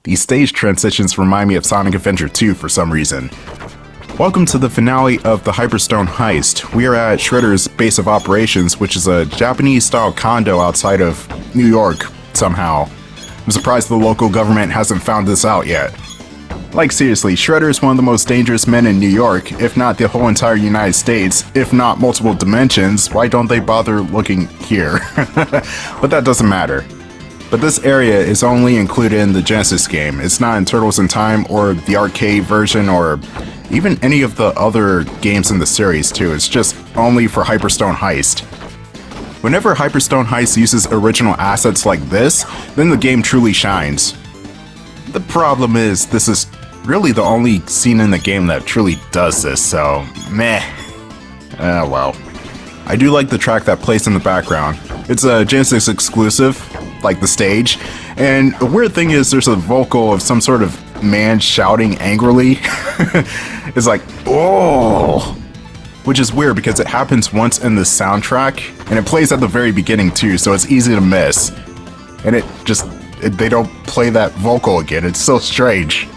These stage transitions remind me of Sonic Adventure 2 for some reason. Welcome to the finale of the Hyperstone Heist. We are at Shredder's base of operations, which is a Japanese-style condo outside of New York, somehow. I'm surprised the local government hasn't found this out yet. Like seriously, Shredder is one of the most dangerous men in New York, if not the whole entire United States, if not multiple dimensions. Why don't they bother looking here? But that doesn't matter. But this area is only included in the Genesis game. It's not in Turtles in Time or the arcade version or even any of the other games in the series too. It's just only for Hyperstone Heist. Whenever Hyperstone Heist uses original assets like this, then the game truly shines. The problem is, this is really the only scene in the game that truly does this, so meh. Well. I do like the track that plays in the background. It's a Genesis exclusive, like the stage, and the weird thing is there's a vocal of some sort of man shouting angrily. It's like, oh! Which is weird because it happens once in the soundtrack, and it plays at the very beginning too, so it's easy to miss. And they don't play that vocal again, it's so strange.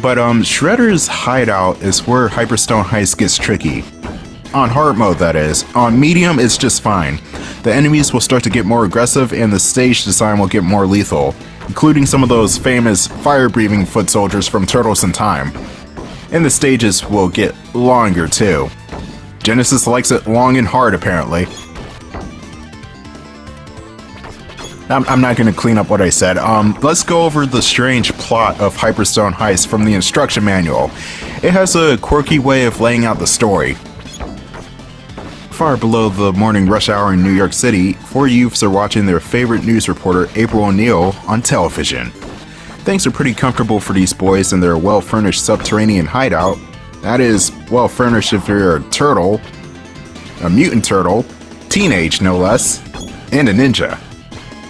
But Shredder's hideout is where Hyperstone Heist gets tricky. On hard mode, that is. On medium, it's just fine. The enemies will start to get more aggressive and the stage design will get more lethal, including some of those famous fire-breathing foot soldiers from Turtles in Time. And the stages will get longer too. Genesis likes it long and hard, apparently. I'm not going to clean up what I said. Let's go over the strange plot of Hyperstone Heist from the instruction manual. It has a quirky way of laying out the story. Far below the morning rush hour in New York City, four youths are watching their favorite news reporter, April O'Neil, on television. Things are pretty comfortable for these boys in their well-furnished subterranean hideout. That is, well-furnished if you're a turtle, a mutant turtle, teenage no less, and a ninja.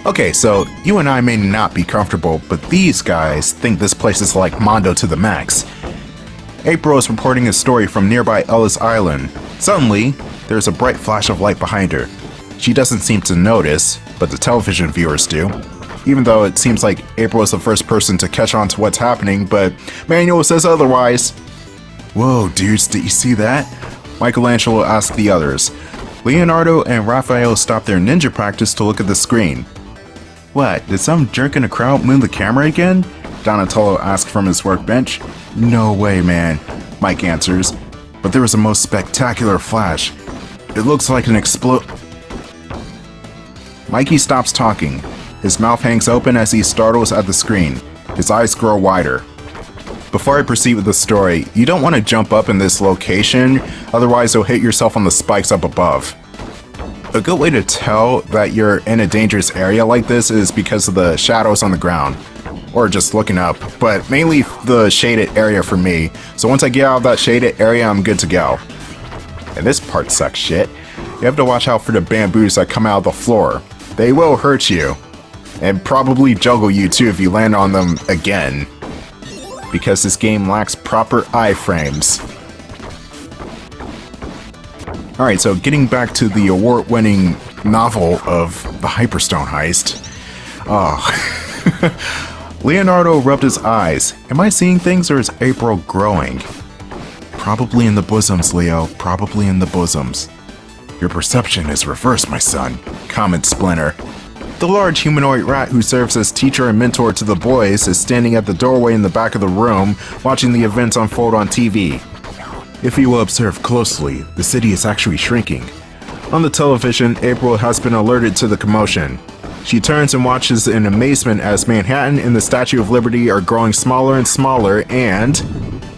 Okay, so you and I may not be comfortable, but these guys think this place is like Mondo to the max. April is reporting a story from nearby Ellis Island. Suddenly, there's a bright flash of light behind her. She doesn't seem to notice, but the television viewers do. Even though it seems like April is the first person to catch on to what's happening, but Manuel says otherwise. Whoa, dudes, did you see that? Michelangelo asked the others. Leonardo and Raphael stopped their ninja practice to look at the screen. What, did some jerk in the crowd move the camera again? Donatello asked from his workbench. No way, man, Mike answers. But there was a most spectacular flash. It looks like an Mikey stops talking. His mouth hangs open as he startles at the screen. His eyes grow wider. Before I proceed with the story, you don't want to jump up in this location, otherwise you'll hit yourself on the spikes up above. A good way to tell that you're in a dangerous area like this is because of the shadows on the ground. Or just looking up, but mainly the shaded area for me. So once I get out of that shaded area, I'm good to go. And this part sucks shit. You have to watch out for the bamboos that come out of the floor. They will hurt you. And probably juggle you too if you land on them again. Because this game lacks proper iframes. Alright, so getting back to the award-winning novel of the Hyperstone Heist. Leonardo rubbed his eyes. Am I seeing things or is April growing? Probably in the bosoms, Leo. Probably in the bosoms. Your perception is reversed, my son, comments Splinter. The large humanoid rat who serves as teacher and mentor to the boys is standing at the doorway in the back of the room, watching the events unfold on TV. If you will observe closely, the city is actually shrinking. On the television, April has been alerted to the commotion. She turns and watches in amazement as Manhattan and the Statue of Liberty are growing smaller and smaller and...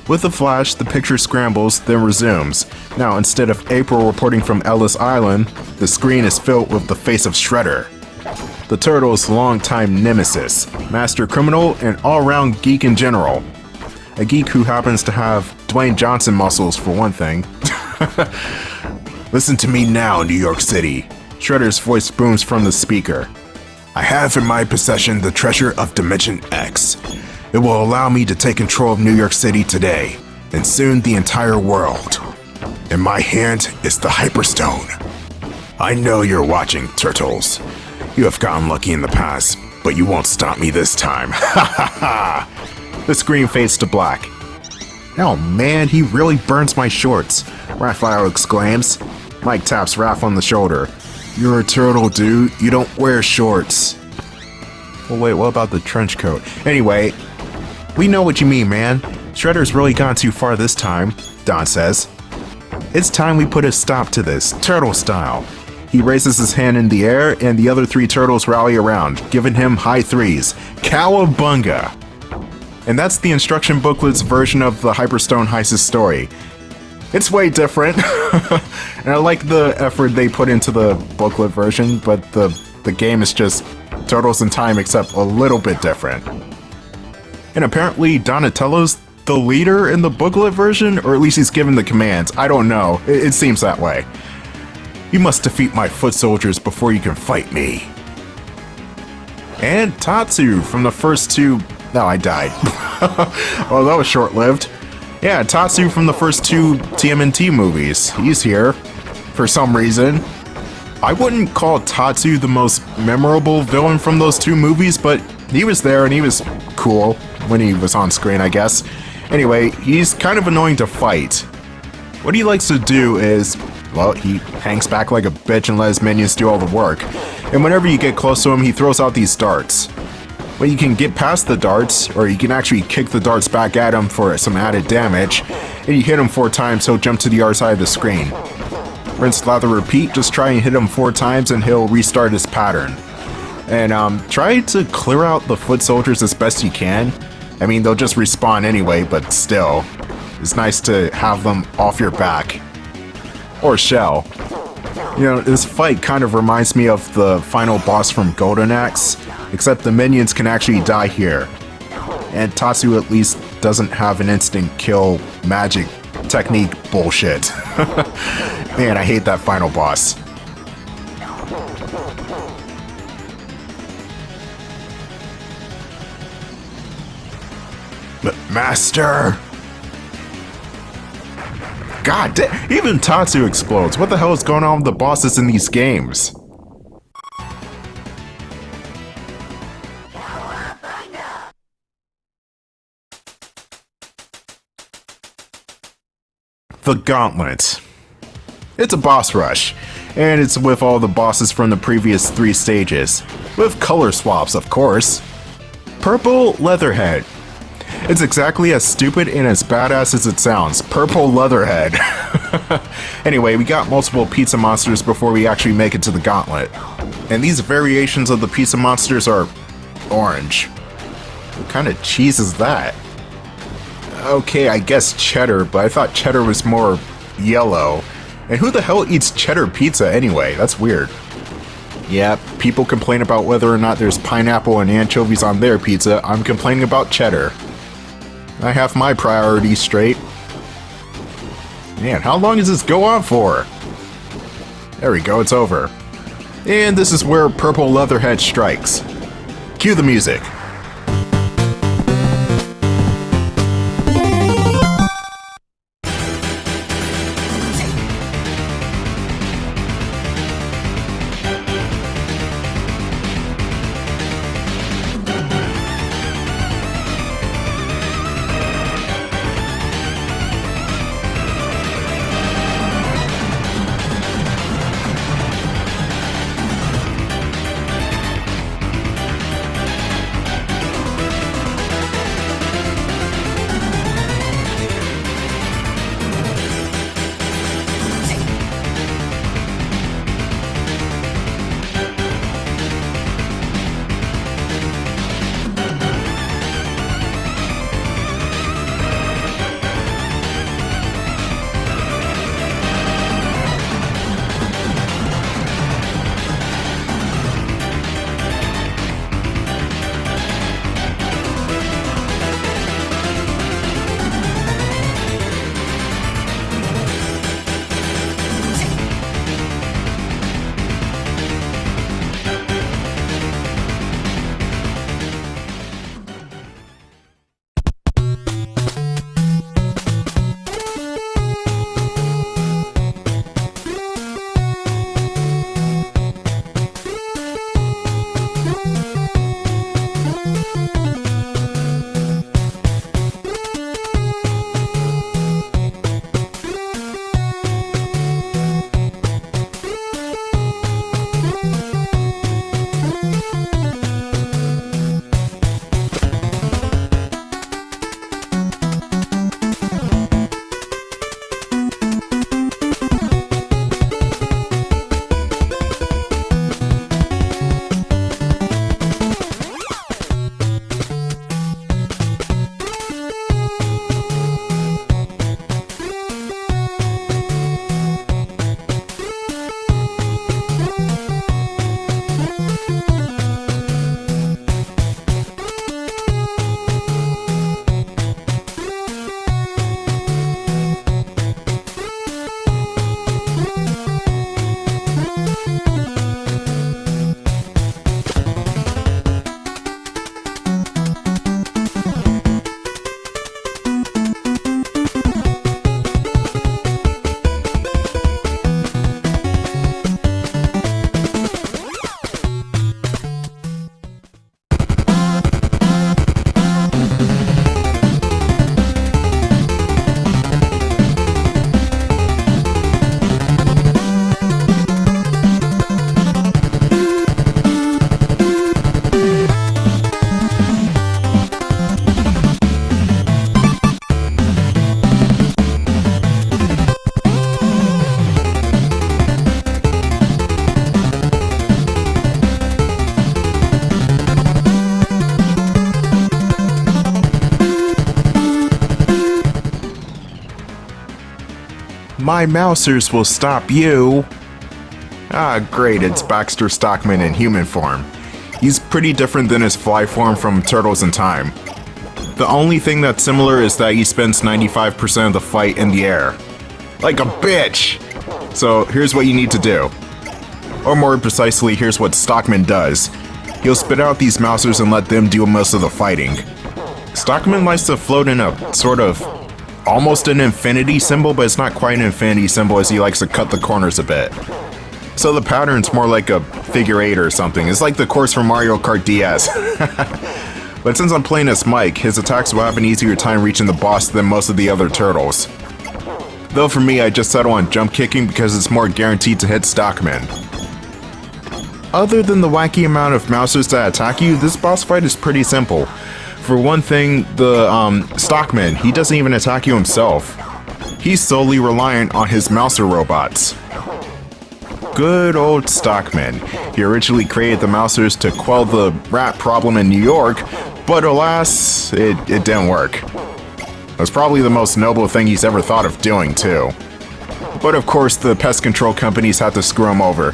with a flash, the picture scrambles, then resumes. Now, instead of April reporting from Ellis Island, the screen is filled with the face of Shredder. The Turtles' longtime nemesis, master criminal, and all-round geek in general. A geek who happens to have Dwayne Johnson muscles for one thing. Listen to me now, New York City. Shredder's voice booms from the speaker. I have in my possession the treasure of Dimension X. It will allow me to take control of New York City today, and soon the entire world. In my hand is the Hyperstone. I know you're watching, Turtles. You have gotten lucky in the past, but you won't stop me this time. Ha ha ha! The screen fades to black. Oh man, he really burns my shorts, Raphael exclaims. Mike taps Raph on the shoulder. You're a turtle, dude. You don't wear shorts. Well, wait, what about the trench coat? Anyway, we know what you mean, man. Shredder's really gone too far this time, Don says. It's time we put a stop to this, turtle style. He raises his hand in the air, and the other three turtles rally around, giving him high threes. Cowabunga! And that's the instruction booklet's version of the Hyperstone Heist's story. It's way different, and I like the effort they put into the booklet version, but the game is just Turtles in Time except a little bit different. And apparently Donatello's the leader in the booklet version, or at least he's given the commands. I don't know, it seems that way. You must defeat my foot soldiers before you can fight me. And Tatsu from the first two... No, I died. Oh, that was short-lived. Yeah, Tatsu from the first two TMNT movies. He's here. For some reason. I wouldn't call Tatsu the most memorable villain from those two movies, but he was there and he was cool when he was on screen, I guess. Anyway, he's kind of annoying to fight. What he likes to do is, well, he hangs back like a bitch and let his minions do all the work. And whenever you get close to him, he throws out these darts. When you can get past the darts, or you can actually kick the darts back at him for some added damage, and you hit him 4 times, he'll jump to the other side of the screen. Rinse, lather, repeat, just try and hit him 4 times and he'll restart his pattern. And try to clear out the foot soldiers as best you can. I mean, they'll just respawn anyway, but still. It's nice to have them off your back. Or Shell. You know, this fight kind of reminds me of the final boss from Golden Axe, except the minions can actually die here. And Tatsu at least doesn't have an instant kill magic technique bullshit. Man, I hate that final boss. Master! God damn, even Tatsu explodes. What the hell is going on with the bosses in these games? The Gauntlet. It's a boss rush, and it's with all the bosses from the previous 3 stages. With color swaps, of course. Purple Leatherhead. It's exactly as stupid and as badass as it sounds. Purple Leatherhead. Anyway, we got multiple pizza monsters before we actually make it to the Gauntlet. And these variations of the pizza monsters are orange. What kind of cheese is that? Okay, I guess cheddar, but I thought cheddar was more yellow. And who the hell eats cheddar pizza anyway? That's weird. Yeah, people complain about whether or not there's pineapple and anchovies on their pizza. I'm complaining about cheddar. I have my priorities straight. Man, how long does this go on for? There we go, it's over. And this is where Purple Leatherhead strikes. Cue the music. My mousers will stop you. Ah, great, it's Baxter Stockman in human form. He's pretty different than his fly form from Turtles in Time. The only thing that's similar is that he spends 95% of the fight in the air. Like a bitch! So here's what you need to do. Or more precisely, here's what Stockman does. He'll spit out these mousers and let them do most of the fighting. Stockman likes to float in a sort of almost an infinity symbol, but it's not quite an infinity symbol as he likes to cut the corners a bit. So the pattern's more like a figure 8 or something. It's like the course from Mario Kart DS. But since I'm playing as Mike, his attacks will have an easier time reaching the boss than most of the other turtles. Though for me, I just settle on jump kicking because it's more guaranteed to hit Stockman. Other than the wacky amount of mousers that attack you, this boss fight is pretty simple. For one thing, the Stockman, he doesn't even attack you himself. He's solely reliant on his mouser robots. Good old Stockman. He originally created the mousers to quell the rat problem in New York, but alas, it didn't work. It was probably the most noble thing he's ever thought of doing, too. But of course, the pest control companies had to screw him over.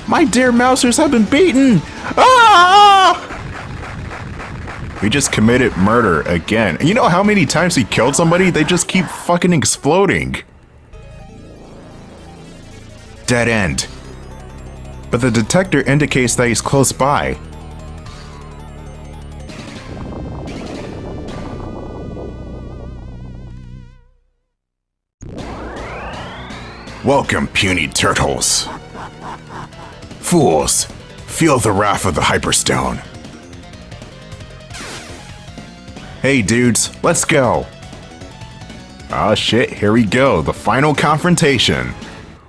My dear mousers have been beaten! Ah! We just committed murder again. You know how many times he killed somebody? They just keep fucking exploding. Dead end. But the detector indicates that he's close by. Welcome, puny turtles. Fools, feel the wrath of the Hyperstone. Hey dudes, let's go. Ah shit, here we go, the final confrontation.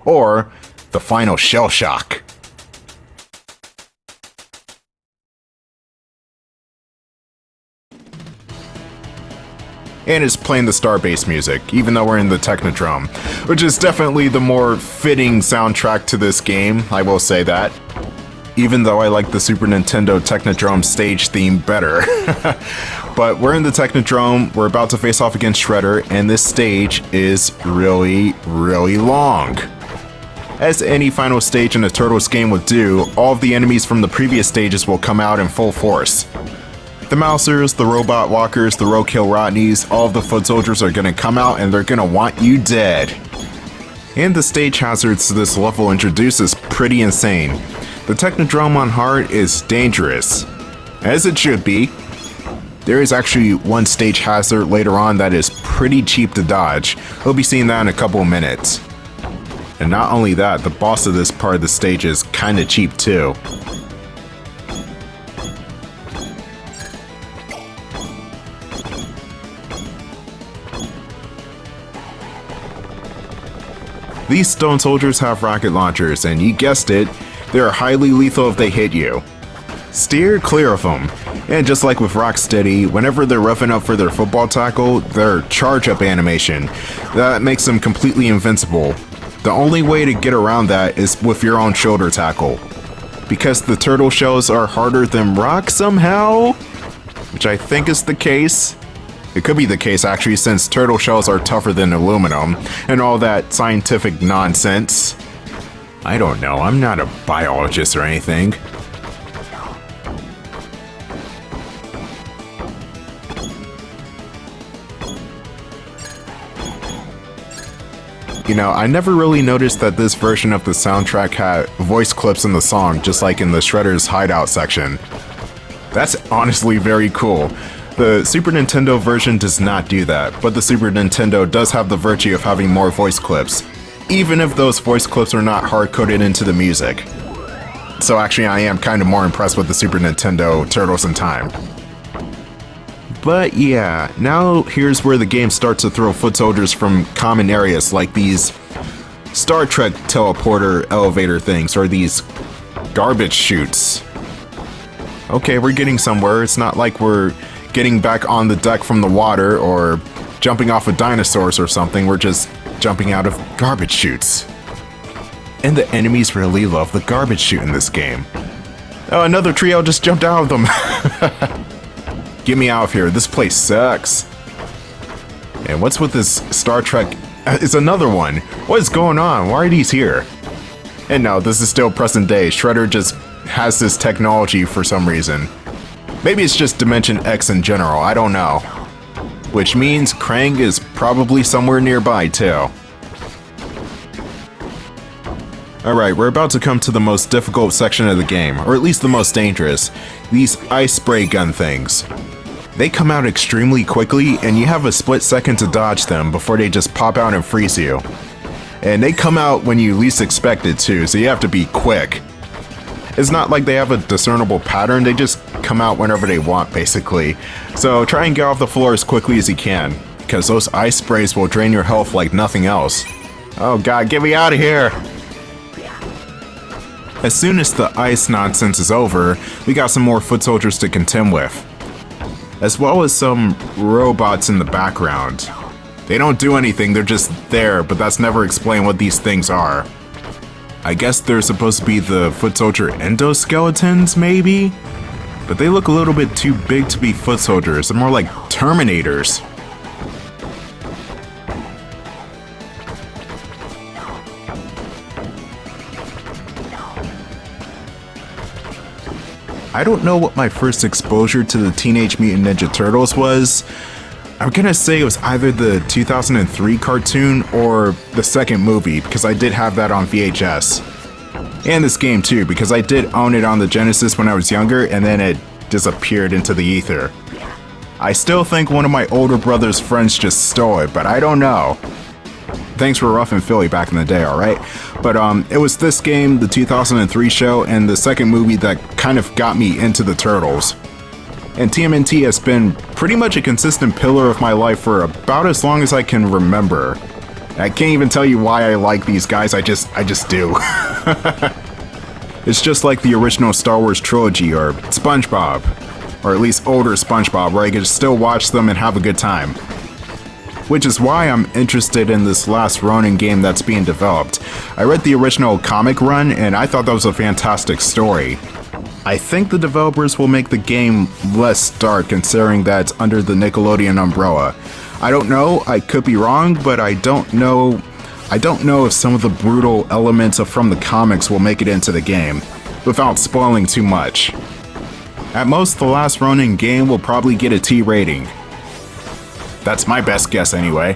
Or, the final shell shock. And it's playing the Starbase music, even though we're in the Technodrome, which is definitely the more fitting soundtrack to this game, I will say that. Even though I like the Super Nintendo Technodrome stage theme better. But we're in the Technodrome, we're about to face off against Shredder, and this stage is really, really long. As any final stage in a Turtles game would do, all of the enemies from the previous stages will come out in full force. The Mousers, the Robot Walkers, the Roadkill Rodneys, all of the Foot Soldiers are gonna come out and they're gonna want you dead. And the stage hazards this level introduces pretty insane. The Technodrome on hard is dangerous, as it should be. There is actually one stage hazard later on that is pretty cheap to dodge. We'll be seeing that in a couple of minutes. And not only that, the boss of this part of the stage is kinda cheap too. These stone soldiers have rocket launchers, and you guessed it, they're highly lethal if they hit you. Steer clear of them. And just like with Rocksteady, whenever they're roughing up for their football tackle, their charge-up animation, that makes them completely invincible. The only way to get around that is with your own shoulder tackle. Because the turtle shells are harder than rock somehow? Which I think is the case. It could be the case actually, since turtle shells are tougher than aluminum, and all that scientific nonsense. I don't know, I'm not a biologist or anything. You know, I never really noticed that this version of the soundtrack had voice clips in the song, just like in the Shredder's Hideout section. That's honestly very cool. The Super Nintendo version does not do that, but the Super Nintendo does have the virtue of having more voice clips, even if those voice clips are not hard-coded into the music. So actually I am kind of more impressed with the Super Nintendo Turtles in Time. But yeah, now here's where the game starts to throw foot soldiers from common areas like these Star Trek teleporter elevator things or these garbage chutes. Okay, we're getting somewhere. It's not like we're getting back on the deck from the water or jumping off of dinosaurs or something. We're just jumping out of garbage chutes. And the enemies really love the garbage chute in this game. Oh, another trio just jumped out of them. Get me out of here, this place sucks. And what's with this Star Trek? It's another one. What is going on? Why are these here? And no, this is still present day. Shredder just has this technology for some reason. Maybe it's just Dimension X in general, I don't know. Which means Krang is probably somewhere nearby too. Alright, we're about to come to the most difficult section of the game, or at least the most dangerous. These ice spray gun things. They come out extremely quickly, and you have a split second to dodge them before they just pop out and freeze you. And they come out when you least expect it to, so you have to be quick. It's not like they have a discernible pattern, they just come out whenever they want, basically. So try and get off the floor as quickly as you can, because those ice sprays will drain your health like nothing else. Oh god, get me out of here! As soon as the ice nonsense is over, we got some more foot soldiers to contend with. As well as some robots in the background. They don't do anything, they're just there, but that's never explained what these things are. I guess they're supposed to be the foot soldier endoskeletons, maybe? But they look a little bit too big to be foot soldiers, they're more like Terminators. I don't know what my first exposure to the Teenage Mutant Ninja Turtles was. I'm gonna say it was either the 2003 cartoon or the second movie, because I did have that on VHS. And this game too, because I did own it on the Genesis when I was younger, and then it disappeared into the ether. I still think one of my older brother's friends just stole it, but I don't know. Thanks for Rough and Philly back in the day, alright? But it was this game, the 2003 show, and the second movie that kind of got me into the Turtles. And TMNT has been pretty much a consistent pillar of my life for about as long as I can remember. I can't even tell you why I like these guys, I just do. It's just like the original Star Wars trilogy or SpongeBob. Or at least older SpongeBob, where I could still watch them and have a good time. Which is why I'm interested in this last Ronin game that's being developed. I read the original comic run and I thought that was a fantastic story. I think the developers will make the game less dark considering that it's under the Nickelodeon umbrella. I don't know, I could be wrong, but I don't know if some of the brutal elements from the comics will make it into the game, without spoiling too much. At most, the last Ronin game will probably get a T rating. That's my best guess anyway.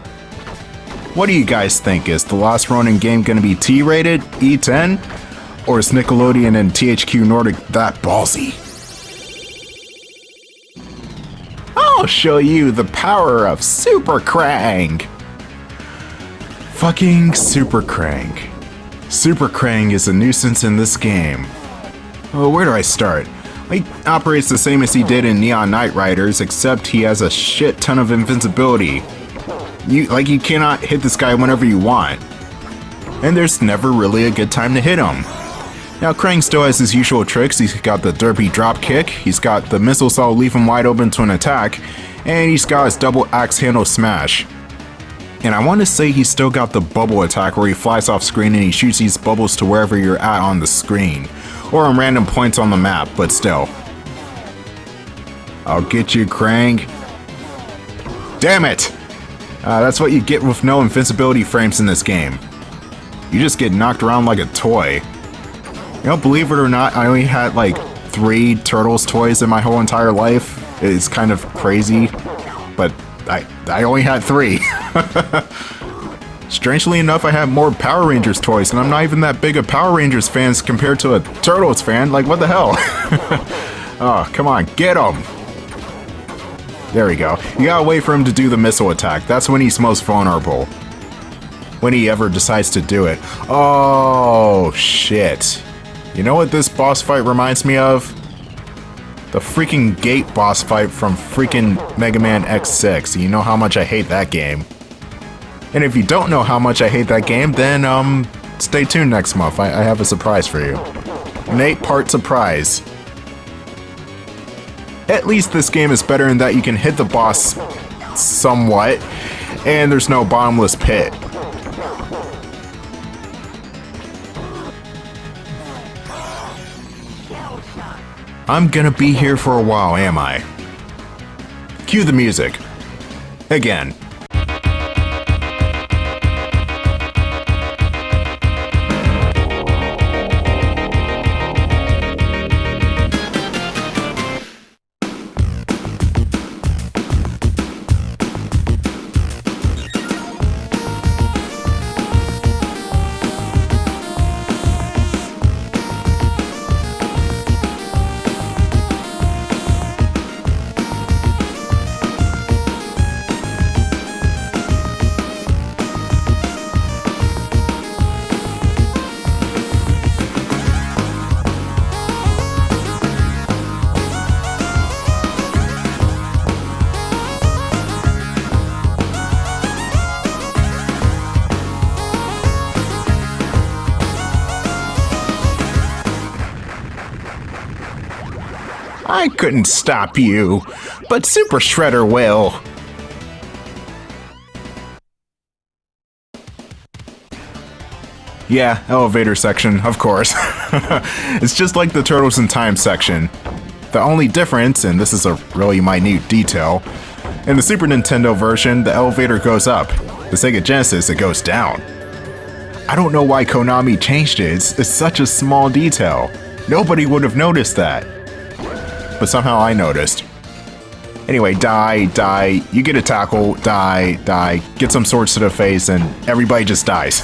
What do you guys think? Is the last Ronin game gonna be T-rated, E10? Or is Nickelodeon and THQ Nordic that ballsy? I'll show you the power of Super Krang! Fucking Super Krang. Super Krang is a nuisance in this game. Oh, where do I start? He operates the same as he did in Neon Knight Riders, except he has a shit ton of invincibility. You cannot hit this guy whenever you want. and there's never really a good time to hit him. Now Krang still has his usual tricks. He's got the derpy drop kick, he's got the missile saw leave him wide open to an attack, and he's got his double axe handle smash. And I want to say he's still got the bubble attack where he flies off screen and he shoots these bubbles to wherever you're at on the screen, or on random points on the map, but still. I'll get you, Krang. Damn it! That's what you get with no invincibility frames in this game. You just get knocked around like a toy. You know, believe it or not, I only had like 3 Turtles toys in my whole entire life. It's kind of crazy, but I only had 3. Strangely enough, I have more Power Rangers toys, and I'm not even that big a Power Rangers fan compared to a Turtles fan. Like, what the hell? Oh, come on, get him! There we go. You gotta wait for him to do the missile attack. That's when he's most vulnerable. When he ever decides to do it. Oh, shit. You know what this boss fight reminds me of? The freaking gate boss fight from freaking Mega Man X6. You know how much I hate that game. And if you don't know how much I hate that game, then stay tuned next month. I have a surprise for you. An 8-part surprise. At least this game is better in that you can hit the boss somewhat, and there's no bottomless pit. I'm gonna be here for a while, am I? Cue the music. Again. I couldn't stop you, but Super Shredder will. Yeah, elevator section, of course. It's just like the Turtles in Time section. The only difference, and this is a really minute detail, in the Super Nintendo version, the elevator goes up. The Sega Genesis, it goes down. I don't know why Konami changed it. It's such a small detail. Nobody would have noticed that. But somehow I noticed. Anyway, die, you get a tackle, die, get some swords to the face, and everybody just dies.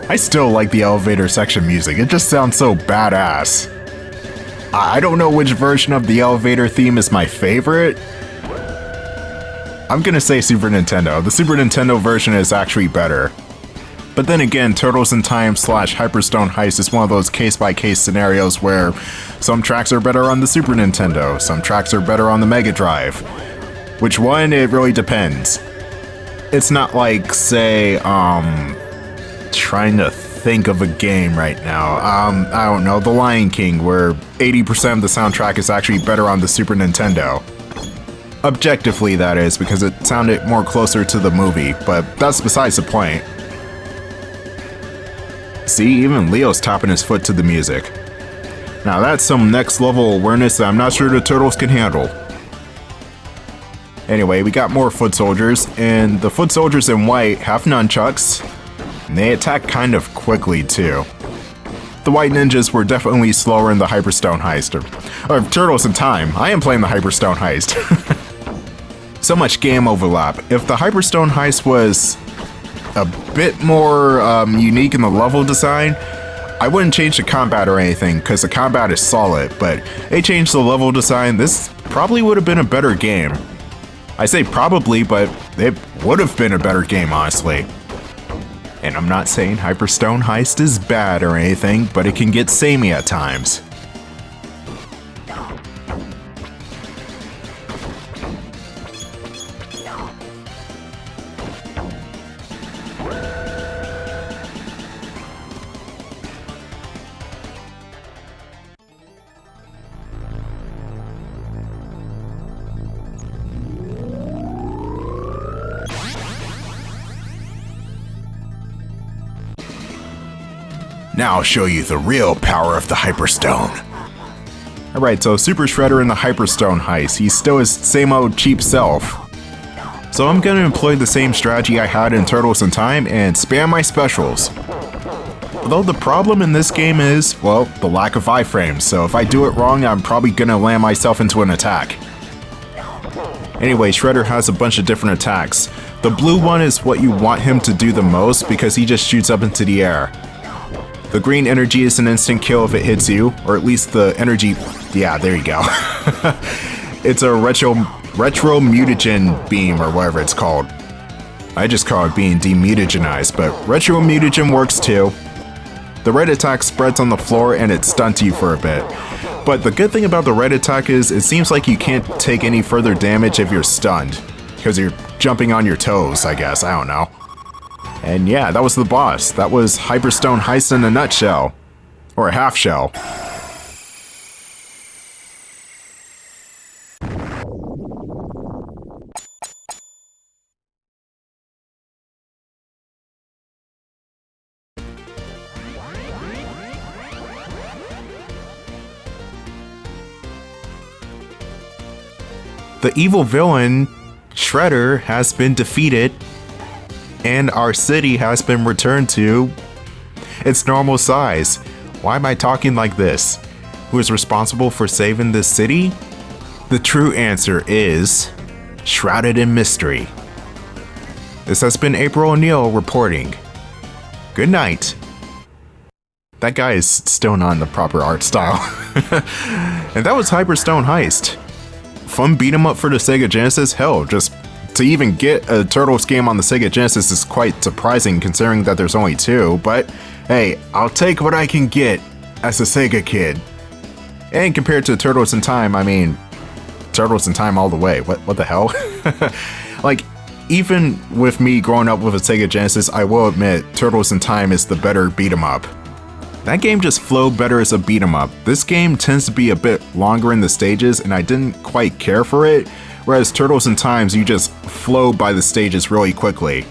I still like the elevator section music, it just sounds so badass. I don't know which version of the elevator theme is my favorite. I'm gonna say Super Nintendo. The Super Nintendo version is actually better. But then again, Turtles in Time / Hyperstone Heist is one of those case-by-case scenarios where some tracks are better on the Super Nintendo, some tracks are better on the Mega Drive. Which one? It really depends. It's not like, say, trying to think of a game right now. I don't know, The Lion King, where 80% of the soundtrack is actually better on the Super Nintendo. Objectively, that is, because it sounded more closer to the movie, but that's besides the point. See, even Leo's tapping his foot to the music. Now that's some next level awareness that I'm not sure the Turtles can handle. Anyway, we got more foot soldiers, and the foot soldiers in white have nunchucks. And they attack kind of quickly too. The white ninjas were definitely slower in the Hyperstone Heist, or Turtles in Time. I am playing the Hyperstone Heist. So much game overlap. If the Hyperstone Heist was a bit more unique in the level design, I wouldn't change the combat or anything, because the combat is solid, but they changed the level design, this probably would have been a better game. I say probably, but it would have been a better game, honestly. And I'm not saying Hyperstone Heist is bad or anything, but it can get samey at times. Now I'll show you the real power of the Hyperstone. Alright, so Super Shredder in the Hyperstone Heist. He's still his same old cheap self. So I'm gonna employ the same strategy I had in Turtles in Time and spam my specials. Although the problem in this game is, well, the lack of iframes, so if I do it wrong, I'm probably gonna land myself into an attack. Anyway, Shredder has a bunch of different attacks. The blue one is what you want him to do the most because he just shoots up into the air. The green energy is an instant kill if it hits you, or at least the energy, yeah, there you go. It's a retro mutagen beam or whatever it's called. I just call it being demutagenized, but retro mutagen works too. The red attack spreads on the floor and it stunts you for a bit. But the good thing about the red attack is it seems like you can't take any further damage if you're stunned, because you're jumping on your toes, I guess, I don't know. And yeah, that was the boss. That was Hyperstone Heist in a nutshell. Or a half shell. The evil villain, Shredder, has been defeated. And our city has been returned to its normal size. Why am I talking like this? Who is responsible for saving this city? The true answer is shrouded in mystery. This has been April O'Neil reporting. Good night. That guy is still not in the proper art style. And that was Hyperstone Heist. Fun beat 'em up for the Sega Genesis? Hell, just to even get a Turtles game on the Sega Genesis is quite surprising considering that there's only two, but hey, I'll take what I can get as a Sega kid. And compared to Turtles in Time, I mean, Turtles in Time all the way. What the hell? Like, even with me growing up with a Sega Genesis, I will admit Turtles in Time is the better beat 'em up. That game just flowed better as a beat 'em up. This game tends to be a bit longer in the stages and I didn't quite care for it. Whereas Turtles in Times, you just flow by the stages really quickly.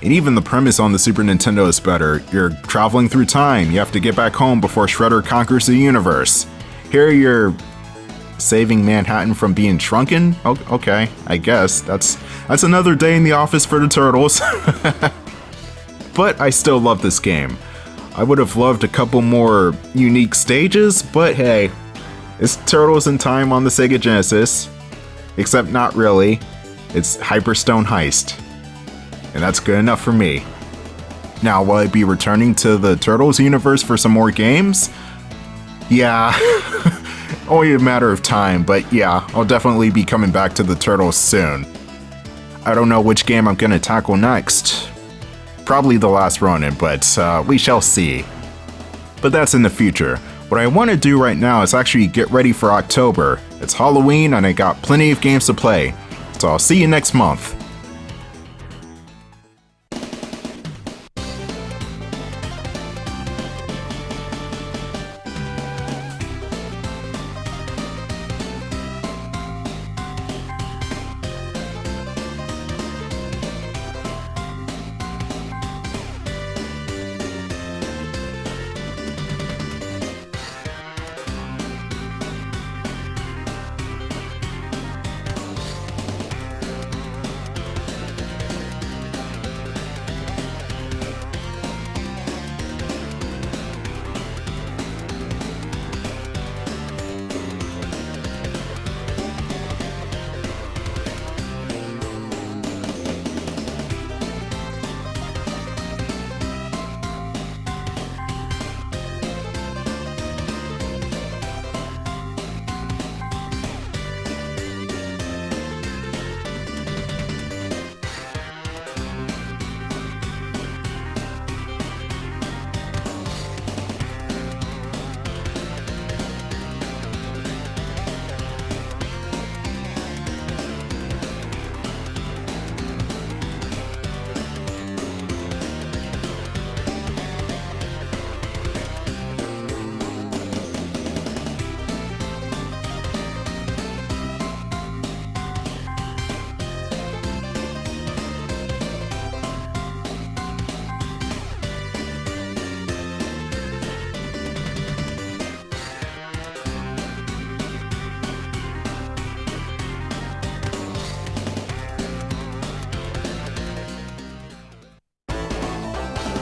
And even the premise on the Super Nintendo is better. You're traveling through time, you have to get back home before Shredder conquers the universe. Here you're saving Manhattan from being shrunken? Okay, I guess. That's another day in the office for the Turtles. But I still love this game. I would have loved a couple more unique stages, but hey, it's Turtles in Time on the Sega Genesis. Except not really. It's Hyperstone Heist. And that's good enough for me. Now, will I be returning to the Turtles universe for some more games? Yeah. Only a matter of time, but yeah, I'll definitely be coming back to the Turtles soon. I don't know which game I'm gonna tackle next. Probably The Last Ronin, but we shall see. But that's in the future. What I want to do right now is actually get ready for October. It's Halloween and I got plenty of games to play. So I'll see you next month.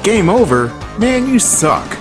Game over? Man, you suck.